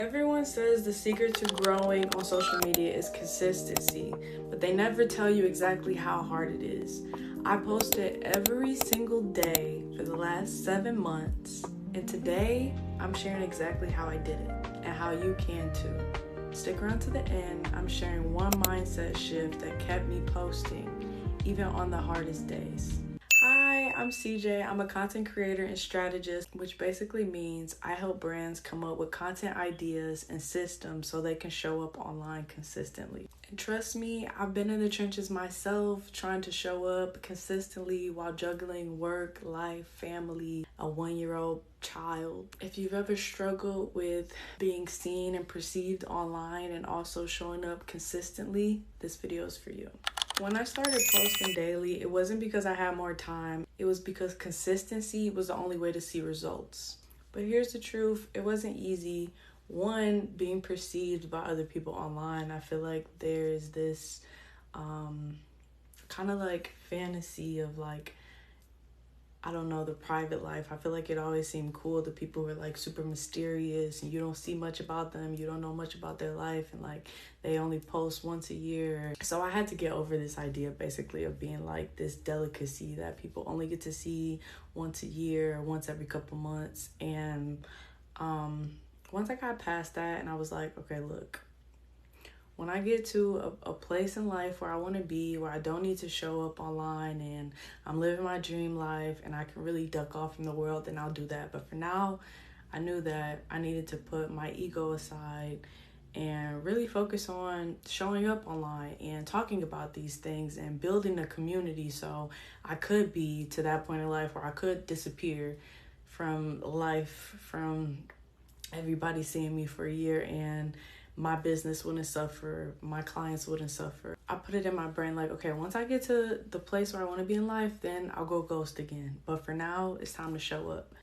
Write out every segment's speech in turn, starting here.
Everyone says the secret to growing on social media is consistency, but they never tell you exactly how hard it is. I posted every single day for the last 7 months, and today I'm sharing exactly how I did it and how you can too. Stick around to the end. I'm sharing one mindset shift that kept me posting, even on the hardest days. Hi, I'm CJ. I'm a content creator and strategist, which basically means I help brands come up with content ideas and systems so they can show up online consistently. And trust me, I've been in the trenches myself, trying to show up consistently while juggling work, life, family, a 1-year-old child. If you've ever struggled with being seen and perceived online and also showing up consistently, this video is for you. When I started posting daily, it wasn't because I had more time. It was because consistency was the only way to see results. But here's the truth, it wasn't easy. One, being perceived by other people online. I feel like there's this kind of like fantasy of like, I don't know, the private life. I feel like it always seemed cool to people who are like super mysterious and you don't see much about them. You don't know much about their life and like they only post once a year. So I had to get over this idea basically of being like this delicacy that people only get to see once a year or once every couple months. And once I got past that and I was like, okay, look, when I get to a place in life where I want to be, where I don't need to show up online and I'm living my dream life and I can really duck off from the world, then I'll do that. But for now, I knew that I needed to put my ego aside and really focus on showing up online and talking about these things and building a community so I could be to that point in life where I could disappear from life, from everybody seeing me for a year, and my business wouldn't suffer, my clients wouldn't suffer. I put it in my brain like, okay, once I get to the place where I want to be in life, then I'll go ghost again. But for now, it's time to show up.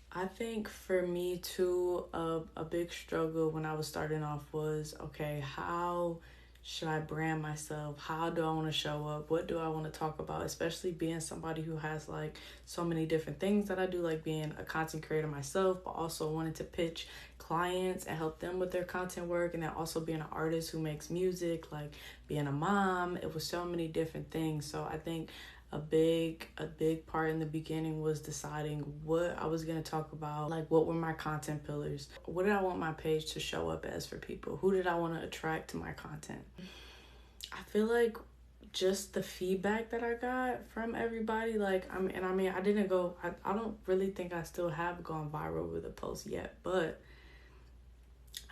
I think for me too, a big struggle when I was starting off was, okay, how should I brand myself? How do I want to show up? What do I want to talk about? Especially being somebody who has like so many different things that I do, like being a content creator myself, but also wanting to pitch clients and help them with their content work. And then also being an artist who makes music, like being a mom. It was so many different things. So I think a big part in the beginning was deciding what I was going to talk about, like what were my content pillars, what did I want my page to show up as for people, who did I want to attract to my content. I feel like just the feedback that I got from everybody, like I don't really think I still have gone viral with a post yet, but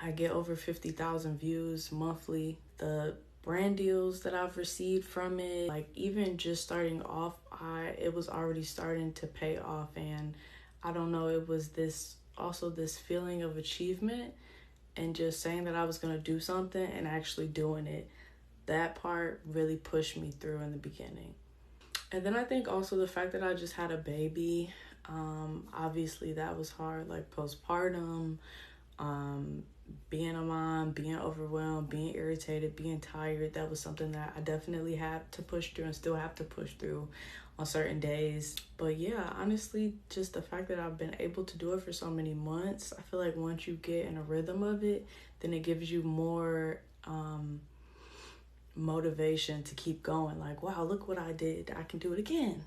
I get over 50,000 views monthly. The brand deals that I've received from it, like even just starting off, it was already starting to pay off. And I don't know, it was this feeling of achievement and just saying that I was going to do something and actually doing it. That part really pushed me through in the beginning. And then I think also the fact that I just had a baby, obviously that was hard, like postpartum, being a mom, being overwhelmed, being irritated, being tired. That was something that I definitely had to push through and still have to push through on certain days. But yeah, honestly, just the fact that I've been able to do it for so many months, I feel like once you get in a rhythm of it, then it gives you more motivation to keep going. Like, wow, look what I did. I can do it again.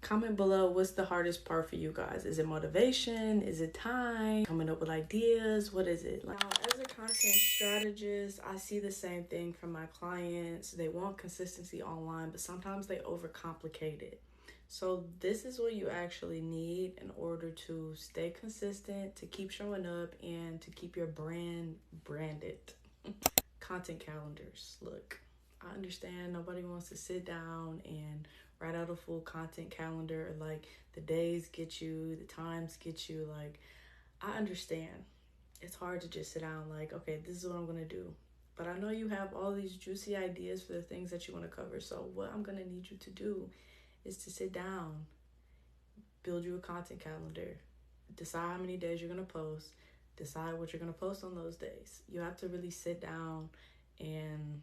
Comment below, what's the hardest part for you guys? Is it motivation? Is it time? Coming up with ideas? What is it? Now, as a content strategist, I see the same thing from my clients. They want consistency online, but sometimes they overcomplicate it. So this is what you actually need in order to stay consistent, to keep showing up, and to keep your brand branded. Content calendars. Look, I understand nobody wants to sit down and write out a full content calendar. Like the days get you, the times get you. Like, I understand. It's hard to just sit down like, okay, this is what I'm going to do. But I know you have all these juicy ideas for the things that you want to cover. So what I'm going to need you to do is to sit down, build you a content calendar, decide how many days you're going to post, decide what you're going to post on those days. You have to really sit down and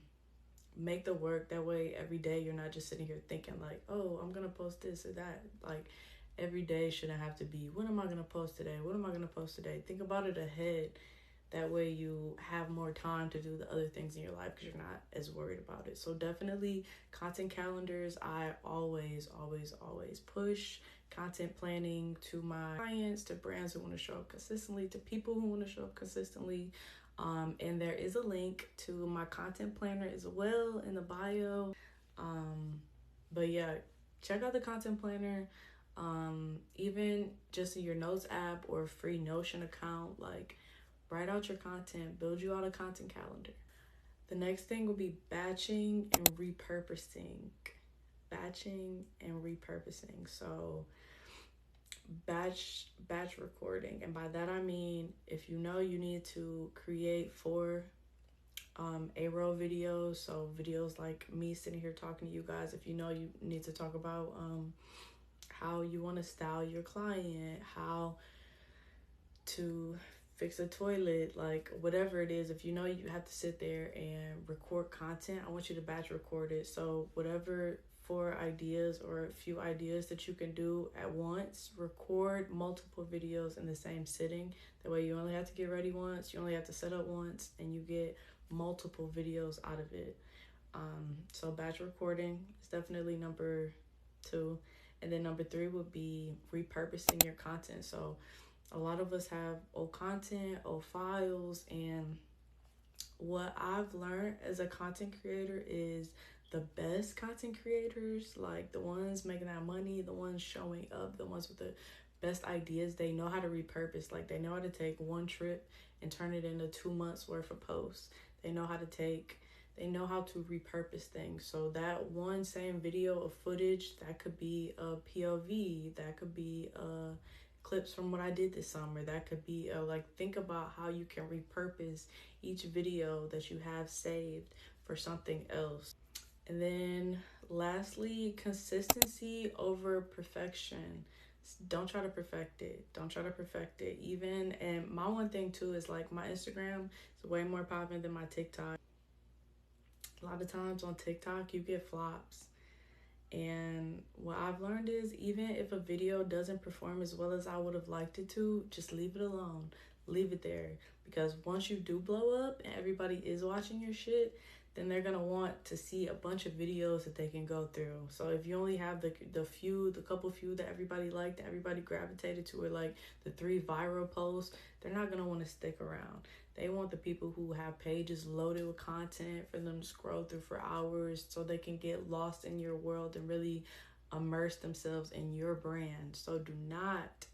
make the work. That way every day you're not just sitting here thinking like, oh, I'm going to post this or that. Like every day shouldn't have to be, what am I going to post today? What am I going to post today? Think about it ahead. That way you have more time to do the other things in your life because you're not as worried about it. So definitely content calendars. I always push content planning to my clients, to brands who want to show up consistently, to people who want to show up consistently. And there is a link to my content planner as well in the bio. But yeah, check out the content planner. Even just in your notes app or free Notion account, like write out your content, build you out a content calendar. The next thing will be batching and repurposing. Batching and repurposing. So batch recording, and by that I mean if you know you need to create 4 A-roll videos, so videos like me sitting here talking to you guys, if you know you need to talk about how you want to style your client, how to fix a toilet, like whatever it is, if you know you have to sit there and record content, I want you to batch record it. So whatever 4 ideas or a few ideas that you can do at once, record multiple videos in the same sitting. That way you only have to get ready once, you only have to set up once, and you get multiple videos out of it. So batch recording is definitely number 2. And then number 3 would be repurposing your content. So a lot of us have old content, old files, and what I've learned as a content creator is the best content creators, like the ones making that money, the ones showing up, the ones with the best ideas, they know how to repurpose. Like they know how to take one trip and turn it into 2 months worth of posts. They know how to repurpose things. So that one same video of footage, that could be a POV, that could be clips from what I did this summer, that could be like, think about how you can repurpose each video that you have saved for something else. And then lastly, consistency over perfection. Don't try to perfect it. Even, and my one thing too is like my Instagram is way more popping than my TikTok. A lot of times on TikTok you get flops. And what I've learned is, even if a video doesn't perform as well as I would have liked it to, just leave it alone. Leave it there. Because once you do blow up and everybody is watching your shit, then they're going to want to see a bunch of videos that they can go through. So if you only have the couple few that everybody liked, that everybody gravitated to, or like the 3 viral posts, they're not going to want to stick around. They want the people who have pages loaded with content for them to scroll through for hours so they can get lost in your world and really immerse themselves in your brand. So do not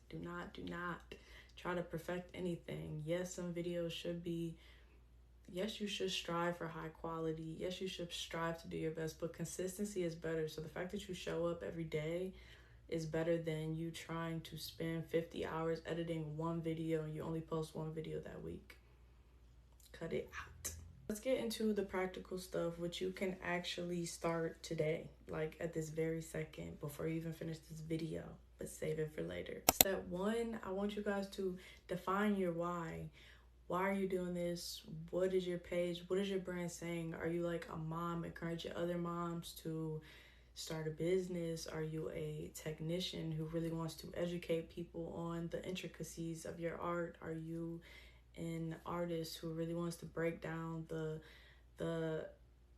try to perfect anything. Yes, some videos should be, yes, you should strive for high quality. Yes, you should strive to do your best, but consistency is better. So the fact that you show up every day is better than you trying to spend 50 hours editing one video and you only post one video that week. Cut it out. Let's get into the practical stuff, which you can actually start today, like at this very second, before you even finish this video, but save it for later. Step 1, I want you guys to define your why. Why are you doing this? What is your page? What is your brand saying? Are you like a mom encouraging other moms to start a business? Are you a technician who really wants to educate people on the intricacies of your art? Are you an artist who really wants to break down the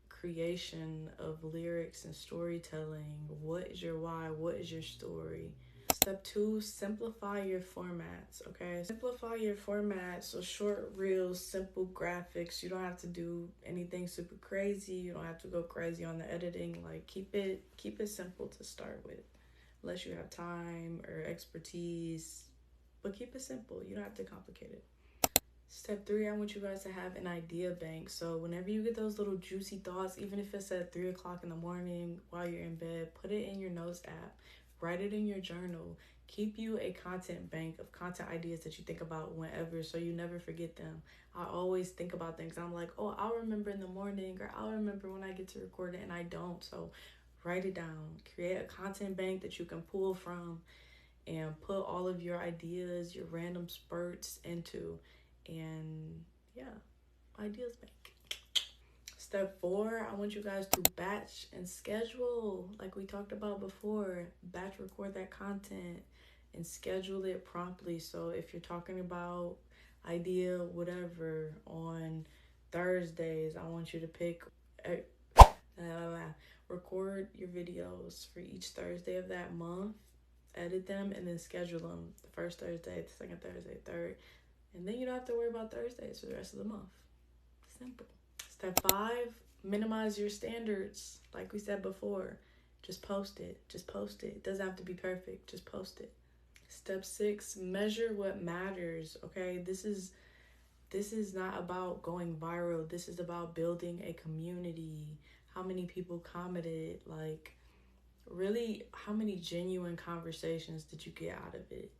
creation of lyrics and storytelling? What is your why? What is your story? Step 2, simplify your formats, okay? Simplify your formats, so short reels, simple graphics. You don't have to do anything super crazy. You don't have to go crazy on the editing. Like keep it simple to start with, unless you have time or expertise, but keep it simple. You don't have to complicate it. Step 3, I want you guys to have an idea bank. So whenever you get those little juicy thoughts, even if it's at 3 o'clock in the morning while you're in bed, put it in your notes app. Write it in your journal. Keep you a content bank of content ideas that you think about whenever, so you never forget them. I always think about things. I'm like, oh, I'll remember in the morning, or I'll remember when I get to record it, and I don't. So write it down. Create a content bank that you can pull from and put all of your ideas, your random spurts into. And yeah, ideas bank. Step 4, I want you guys to batch and schedule, like we talked about before. Batch record that content and schedule it promptly. So if you're talking about idea, whatever. On Thursdays, I want you to pick, record your videos for each Thursday of that month, edit them, and then schedule them. The first Thursday, the second Thursday, third. And then you don't have to worry about Thursdays for the rest of the month. Simple. Step 5, minimize your standards. Like we said before, just post it. Just post it. It doesn't have to be perfect. Just post it. Step 6, measure what matters. Okay, this is not about going viral. This is about building a community. How many people commented? Like, really, how many genuine conversations did you get out of it?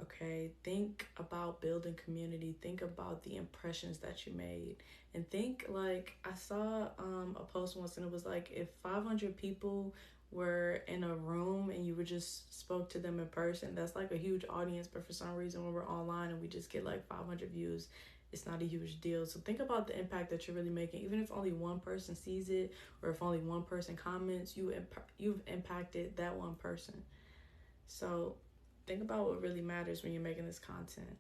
Okay, think about building community. Think about the impressions that you made. And think, like, I saw a post once, and it was like, if 500 people were in a room and you were just spoke to them in person, that's like a huge audience. But for some reason, when we're online and we just get like 500 views, it's not a huge deal. So think about the impact that you're really making. Even if only one person sees it, or if only one person comments, you've impacted that one person. So think about what really matters when you're making this content.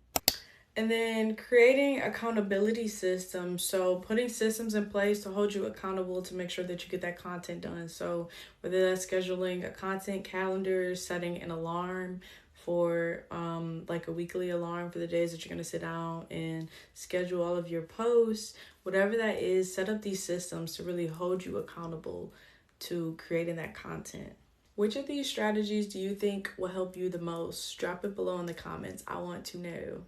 And then creating accountability systems. So putting systems in place to hold you accountable to make sure that you get that content done. So whether that's scheduling a content calendar, setting an alarm for like a weekly alarm for the days that you're going to sit down and schedule all of your posts, whatever that is, set up these systems to really hold you accountable to creating that content. Which of these strategies do you think will help you the most? Drop it below in the comments. I want to know.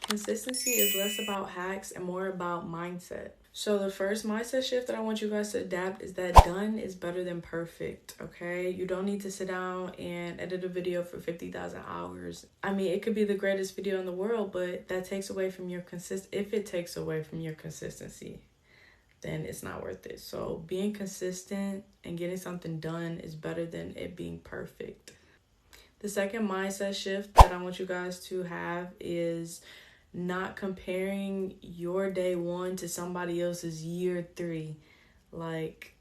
Consistency is less about hacks and more about mindset. So the first mindset shift that I want you guys to adapt is that done is better than perfect, okay? You don't need to sit down and edit a video for 50,000 hours. I mean, it could be the greatest video in the world, but that takes away from your if it takes away from your consistency, then it's not worth it. So being consistent and getting something done is better than it being perfect. The second mindset shift that I want you guys to have is not comparing your day 1 to somebody else's year 3. Like,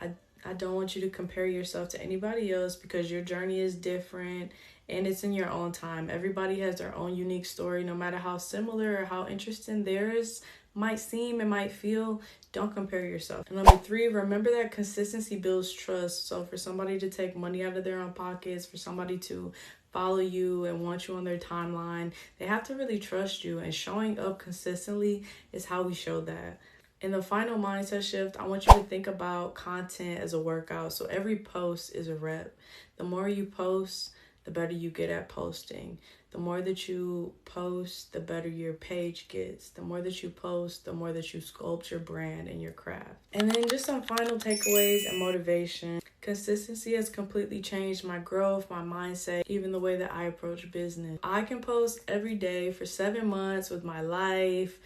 I don't want you to compare yourself to anybody else, because your journey is different and it's in your own time. Everybody has their own unique story, no matter how similar or how interesting theirs might seem and might feel. Don't compare yourself. And number 3, remember that consistency builds trust. So for somebody to take money out of their own pockets, for somebody to follow you and want you on their timeline, they have to really trust you, and showing up consistently is how we show that. In the final mindset shift, I want you to think about content as a workout. So every post is a rep. The more you post, the better you get at posting. The more that you post, the better your page gets. The more that you post, the more that you sculpt your brand and your craft. And then just some final takeaways and motivation. Consistency has completely changed my growth, my mindset, even the way that I approach business. I can post every day for 7 months with my life,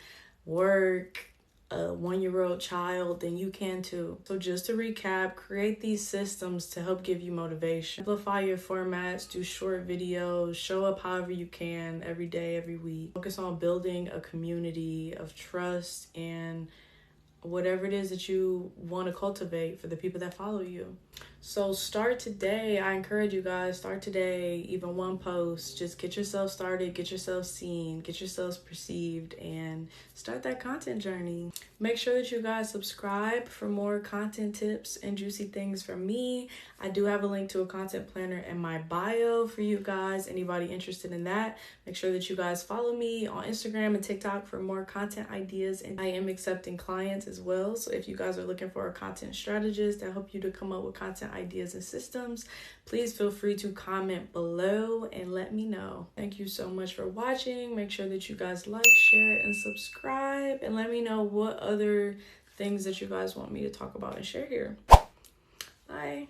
work, a 1-year-old child, then you can too. So just to recap, create these systems to help give you motivation. Simplify your formats, do short videos, show up however you can every day, every week. Focus on building a community of trust and whatever it is that you want to cultivate for the people that follow you. So start today. I encourage you guys, start today, even one post. Just get yourself started, get yourself seen, get yourselves perceived, and start that content journey. Make sure that you guys subscribe for more content tips and juicy things from me. I do have a link to a content planner in my bio for you guys. Anybody interested in that, make sure that you guys follow me on Instagram and TikTok for more content ideas. And I am accepting clients as well. So if you guys are looking for a content strategist to help you to come up with content ideas and systems, please feel free to comment below and let me know. Thank you so much for watching. Make sure that you guys like, share, and subscribe, and let me know what other things that you guys want me to talk about and share here. Bye.